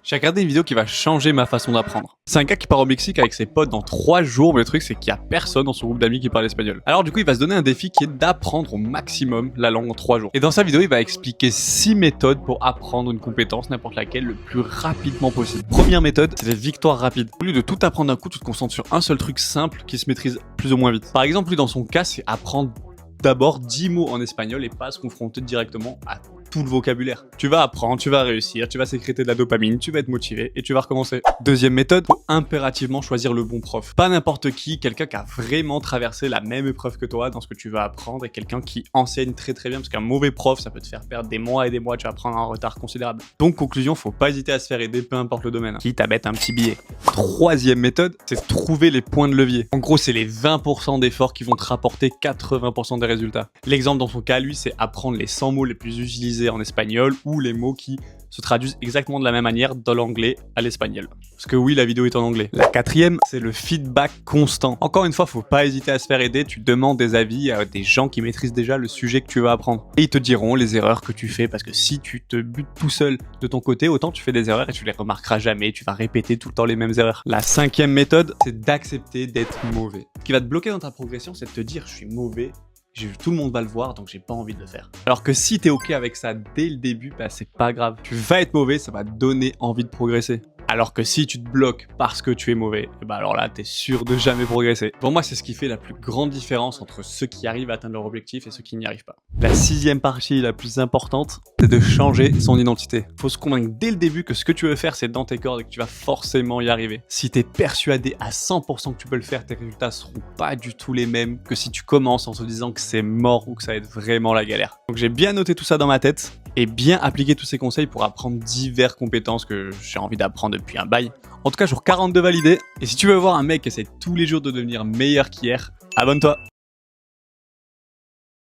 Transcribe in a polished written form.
J'ai regardé une vidéo qui va changer ma façon d'apprendre. C'est un gars qui part au Mexique avec ses potes dans 3 jours, mais le truc c'est qu'il y a personne dans son groupe d'amis qui parle espagnol. Alors du coup, il va se donner un défi qui est d'apprendre au maximum la langue en 3 jours. Et dans sa vidéo, il va expliquer 6 méthodes pour apprendre une compétence, n'importe laquelle, le plus rapidement possible. Première méthode, c'est les victoires rapides. Au lieu de tout apprendre d'un coup, tu te concentres sur un seul truc simple qui se maîtrise plus ou moins vite. Par exemple, lui dans son cas, c'est apprendre d'abord 10 mots en espagnol et pas se confronter directement à tout le vocabulaire. Tu vas apprendre, tu vas réussir, tu vas sécréter de la dopamine, tu vas être motivé et tu vas recommencer. Deuxième méthode, faut impérativement choisir le bon prof. Pas n'importe qui, quelqu'un qui a vraiment traversé la même épreuve que toi dans ce que tu vas apprendre et quelqu'un qui enseigne très bien parce qu'un mauvais prof, ça peut te faire perdre des mois et des mois, tu vas prendre un retard considérable. Donc conclusion, faut pas hésiter à se faire aider, peu importe le domaine. Quitte à mettre un petit billet. Troisième méthode, c'est de trouver les points de levier. En gros, c'est les 20% d'efforts qui vont te rapporter 80% des résultats. L'exemple dans son cas, lui, c'est apprendre les 100 mots les plus utilisés en espagnol ou les mots qui se traduisent exactement de la même manière de l'anglais à l'espagnol. Parce que oui, la vidéo est en anglais. La quatrième, c'est le feedback constant. Encore une fois, faut pas hésiter à se faire aider. Tu demandes des avis à des gens qui maîtrisent déjà le sujet que tu vas apprendre. Et ils te diront les erreurs que tu fais parce que si tu te butes tout seul de ton côté, autant tu fais des erreurs et tu les remarqueras jamais. Tu vas répéter tout le temps les mêmes erreurs. La cinquième méthode, c'est d'accepter d'être mauvais. Ce qui va te bloquer dans ta progression, c'est de te dire je suis mauvais. Tout le monde va le voir, donc j'ai pas envie de le faire. Alors que si t'es ok avec ça dès le début, bah c'est pas grave. Tu vas être mauvais, ça va te donner envie de progresser. Alors que si tu te bloques parce que tu es mauvais, bah alors là, t'es sûr de jamais progresser. Pour moi, c'est ce qui fait la plus grande différence entre ceux qui arrivent à atteindre leur objectif et ceux qui n'y arrivent pas. La sixième partie la plus importante, c'est de changer son identité. Faut se convaincre dès le début que ce que tu veux faire, c'est dans tes cordes et que tu vas forcément y arriver. Si t'es persuadé à 100% que tu peux le faire, tes résultats seront pas du tout les mêmes que si tu commences en te disant que c'est mort ou que ça va être vraiment la galère. Donc j'ai bien noté tout ça dans ma tête et bien appliqué tous ces conseils pour apprendre diverses compétences que j'ai envie d'apprendre depuis un bail. En tout cas, jour 42 validé. Et si tu veux voir un mec qui essaie tous les jours de devenir meilleur qu'hier, abonne-toi.